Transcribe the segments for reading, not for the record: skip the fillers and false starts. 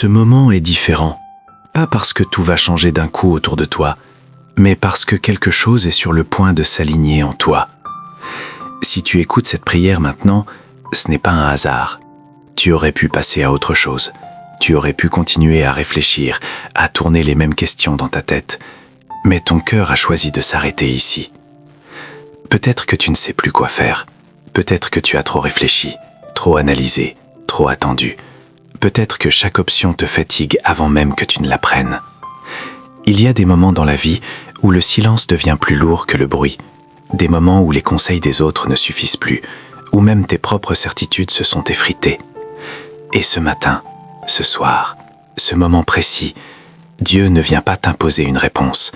Ce moment est différent, pas parce que tout va changer d'un coup autour de toi, mais parce que quelque chose est sur le point de s'aligner en toi. Si tu écoutes cette prière maintenant, ce n'est pas un hasard. Tu aurais pu passer à autre chose. Tu aurais pu continuer à réfléchir, à tourner les mêmes questions dans ta tête. Mais ton cœur a choisi de s'arrêter ici. Peut-être que tu ne sais plus quoi faire. Peut-être que tu as trop réfléchi, trop analysé, trop attendu. Peut-être que chaque option te fatigue avant même que tu ne la prennes. Il y a des moments dans la vie où le silence devient plus lourd que le bruit. Des moments où les conseils des autres ne suffisent plus, où même tes propres certitudes se sont effritées. Et ce matin, ce soir, ce moment précis, Dieu ne vient pas t'imposer une réponse.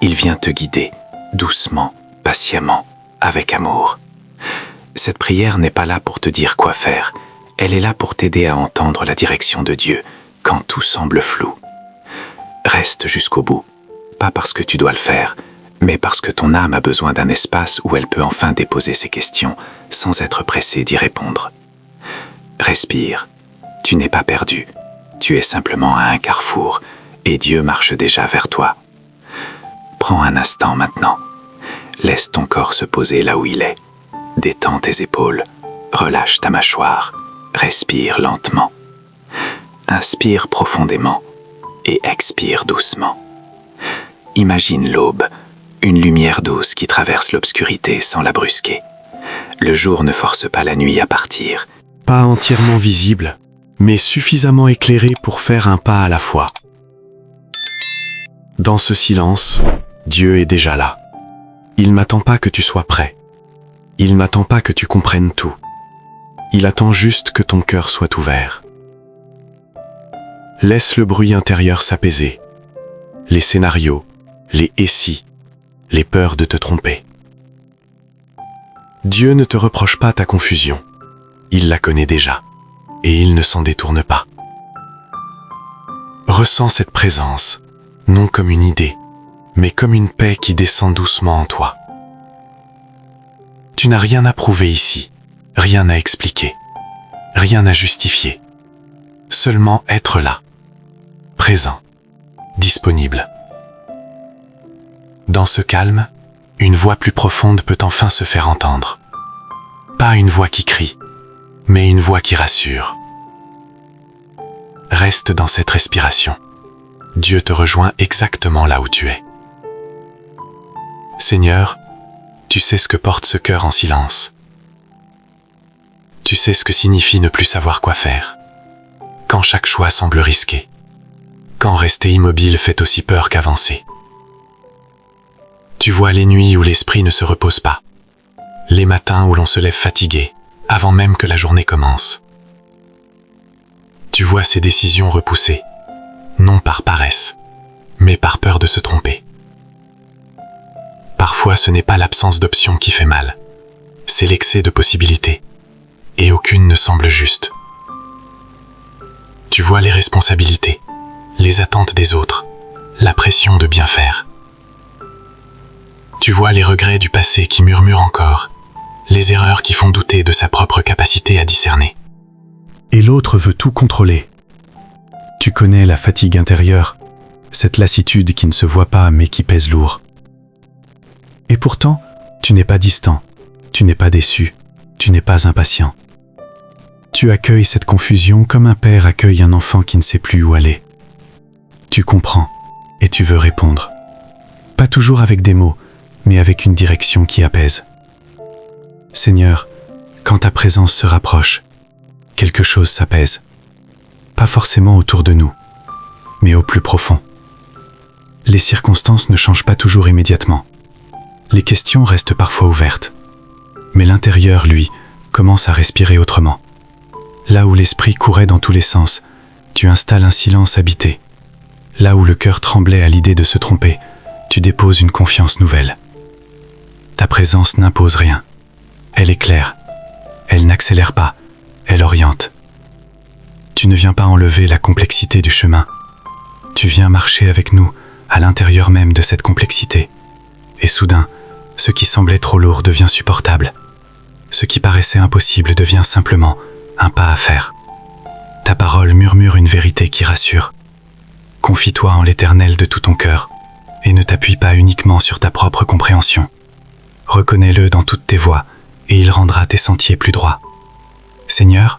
Il vient te guider, doucement, patiemment, avec amour. Cette prière n'est pas là pour te dire quoi faire. Elle est là pour t'aider à entendre la direction de Dieu quand tout semble flou. Reste jusqu'au bout, pas parce que tu dois le faire, mais parce que ton âme a besoin d'un espace où elle peut enfin déposer ses questions sans être pressée d'y répondre. Respire, tu n'es pas perdu, tu es simplement à un carrefour et Dieu marche déjà vers toi. Prends un instant maintenant, laisse ton corps se poser là où il est, détends tes épaules, relâche ta mâchoire, respire lentement. Inspire profondément et expire doucement. Imagine l'aube, une lumière douce qui traverse l'obscurité sans la brusquer. Le jour ne force pas la nuit à partir. Pas entièrement visible, mais suffisamment éclairé pour faire un pas à la fois. Dans ce silence, Dieu est déjà là. Il n'attend pas que tu sois prêt. Il n'attend pas que tu comprennes tout. Il attend juste que ton cœur soit ouvert. Laisse le bruit intérieur s'apaiser. Les scénarios, les « et si », les peurs de te tromper. Dieu ne te reproche pas ta confusion. Il la connaît déjà, et il ne s'en détourne pas. Ressens cette présence, non comme une idée, mais comme une paix qui descend doucement en toi. Tu n'as rien à prouver ici, rien à expliquer, rien à justifier. Seulement être là, présent, disponible. Dans ce calme, une voix plus profonde peut enfin se faire entendre. Pas une voix qui crie, mais une voix qui rassure. Reste dans cette respiration. Dieu te rejoint exactement là où tu es. Seigneur, tu sais ce que porte ce cœur en silence. Tu sais ce que signifie ne plus savoir quoi faire. Quand chaque choix semble risqué. Quand rester immobile fait aussi peur qu'avancer. Tu vois les nuits où l'esprit ne se repose pas. Les matins où l'on se lève fatigué, avant même que la journée commence. Tu vois ces décisions repoussées, non par paresse, mais par peur de se tromper. Parfois, ce n'est pas l'absence d'options qui fait mal, c'est l'excès de possibilités, et aucune ne semble juste. Tu vois les responsabilités, les attentes des autres, la pression de bien faire. Tu vois les regrets du passé qui murmurent encore, les erreurs qui font douter de sa propre capacité à discerner. Et l'autre veut tout contrôler. Tu connais la fatigue intérieure, cette lassitude qui ne se voit pas mais qui pèse lourd. Et pourtant, tu n'es pas distant, tu n'es pas déçu, tu n'es pas impatient. Tu accueilles cette confusion comme un père accueille un enfant qui ne sait plus où aller. Tu comprends et tu veux répondre. Pas toujours avec des mots, mais avec une direction qui apaise. Seigneur, quand ta présence se rapproche, quelque chose s'apaise. Pas forcément autour de nous, mais au plus profond. Les circonstances ne changent pas toujours immédiatement. Les questions restent parfois ouvertes. Mais l'intérieur, lui, commence à respirer autrement. Là où l'esprit courait dans tous les sens, tu installes un silence habité. Là où le cœur tremblait à l'idée de se tromper, tu déposes une confiance nouvelle. Ta présence n'impose rien. Elle éclaire. Elle n'accélère pas. Elle oriente. Tu ne viens pas enlever la complexité du chemin. Tu viens marcher avec nous à l'intérieur même de cette complexité. Et soudain, ce qui semblait trop lourd devient supportable. Ce qui paraissait impossible devient simplement un pas à faire. Ta parole murmure une vérité qui rassure. Confie-toi en l'Éternel de tout ton cœur, et ne t'appuie pas uniquement sur ta propre compréhension. Reconnais-le dans toutes tes voies, et il rendra tes sentiers plus droits. Seigneur,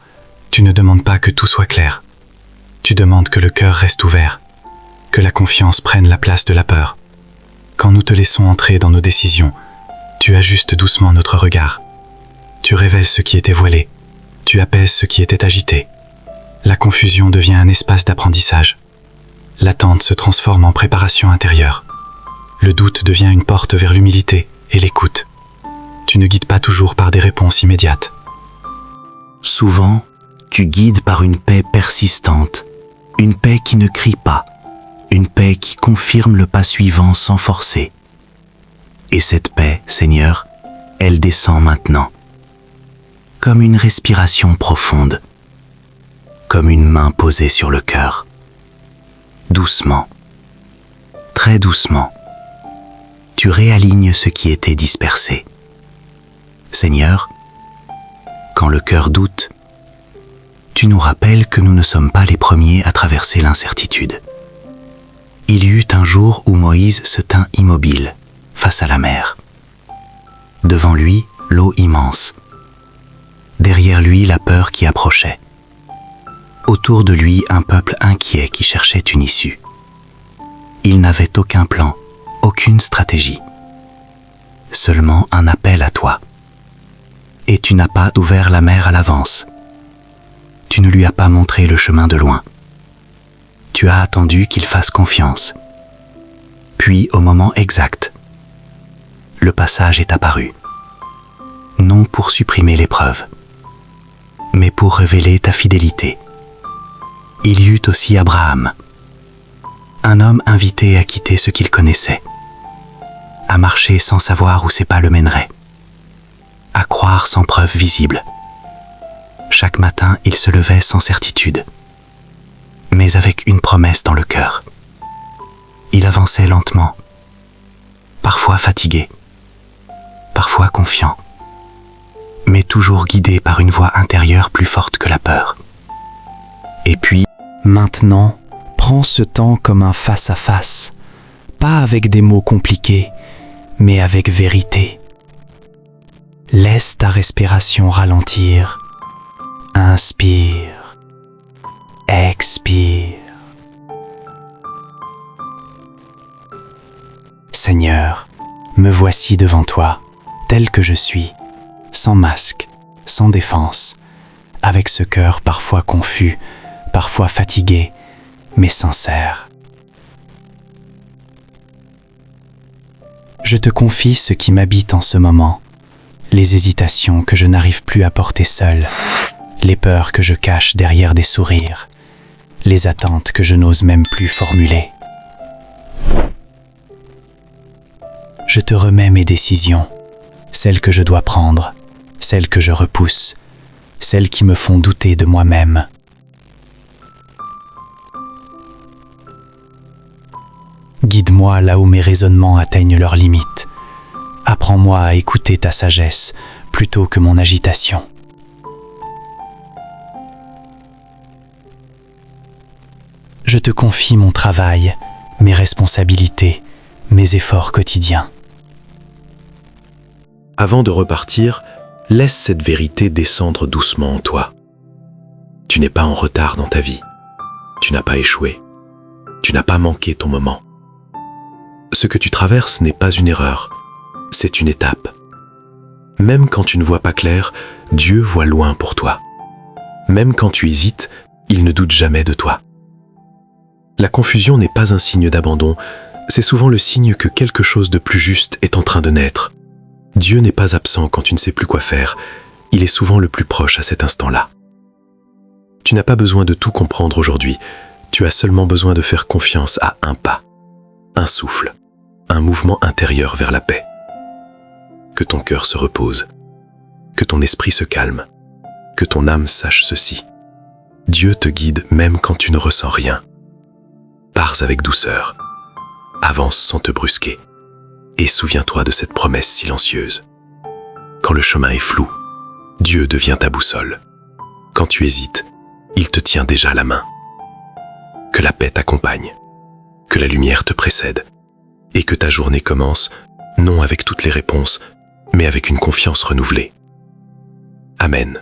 tu ne demandes pas que tout soit clair. Tu demandes que le cœur reste ouvert, que la confiance prenne la place de la peur. Quand nous te laissons entrer dans nos décisions, tu ajustes doucement notre regard. Tu révèles ce qui était voilé, tu apaises ce qui était agité. La confusion devient un espace d'apprentissage. L'attente se transforme en préparation intérieure. Le doute devient une porte vers l'humilité et l'écoute. Tu ne guides pas toujours par des réponses immédiates. Souvent, tu guides par une paix persistante, une paix qui ne crie pas, une paix qui confirme le pas suivant sans forcer. Et cette paix, Seigneur, elle descend maintenant, comme une respiration profonde, comme une main posée sur le cœur. Doucement, très doucement, tu réalignes ce qui était dispersé. Seigneur, quand le cœur doute, tu nous rappelles que nous ne sommes pas les premiers à traverser l'incertitude. Il y eut un jour où Moïse se tint immobile, face à la mer. Devant lui, l'eau immense. Derrière lui, la peur qui approchait. Autour de lui, un peuple inquiet qui cherchait une issue. Il n'avait aucun plan, aucune stratégie. Seulement un appel à toi. Et tu n'as pas ouvert la mer à l'avance. Tu ne lui as pas montré le chemin de loin. Tu as attendu qu'il fasse confiance. Puis, au moment exact, le passage est apparu. Non pour supprimer l'épreuve, mais pour révéler ta fidélité. Il y eut aussi Abraham, un homme invité à quitter ce qu'il connaissait, à marcher sans savoir où ses pas le mèneraient, à croire sans preuve visible. Chaque matin, il se levait sans certitude, mais avec une promesse dans le cœur. Il avançait lentement, parfois fatigué, parfois confiant, mais toujours guidé par une voix intérieure plus forte que la peur. Et puis, maintenant, prends ce temps comme un face-à-face, pas avec des mots compliqués, mais avec vérité. Laisse ta respiration ralentir. Inspire. Expire. Seigneur, me voici devant toi, tel que je suis, sans masque, sans défense, avec ce cœur parfois confus, parfois fatigué, mais sincère. Je te confie ce qui m'habite en ce moment, les hésitations que je n'arrive plus à porter seul, les peurs que je cache derrière des sourires, les attentes que je n'ose même plus formuler. Je te remets mes décisions, celles que je dois prendre, celles que je repousse, celles qui me font douter de moi-même. Guide-moi là où mes raisonnements atteignent leurs limites. Apprends-moi à écouter ta sagesse plutôt que mon agitation. Je te confie mon travail, mes responsabilités, mes efforts quotidiens. Avant de repartir, laisse cette vérité descendre doucement en toi. Tu n'es pas en retard dans ta vie. Tu n'as pas échoué. Tu n'as pas manqué ton moment. Ce que tu traverses n'est pas une erreur, c'est une étape. Même quand tu ne vois pas clair, Dieu voit loin pour toi. Même quand tu hésites, il ne doute jamais de toi. La confusion n'est pas un signe d'abandon, c'est souvent le signe que quelque chose de plus juste est en train de naître. Dieu n'est pas absent quand tu ne sais plus quoi faire, il est souvent le plus proche à cet instant-là. Tu n'as pas besoin de tout comprendre aujourd'hui, tu as seulement besoin de faire confiance à un pas, un souffle, un mouvement intérieur vers la paix. Que ton cœur se repose, que ton esprit se calme, que ton âme sache ceci. Dieu te guide même quand tu ne ressens rien. Pars avec douceur, avance sans te brusquer, et souviens-toi de cette promesse silencieuse. Quand le chemin est flou, Dieu devient ta boussole. Quand tu hésites, il te tient déjà la main. Que la paix t'accompagne, que la lumière te précède, et que ta journée commence, non avec toutes les réponses, mais avec une confiance renouvelée. Amen.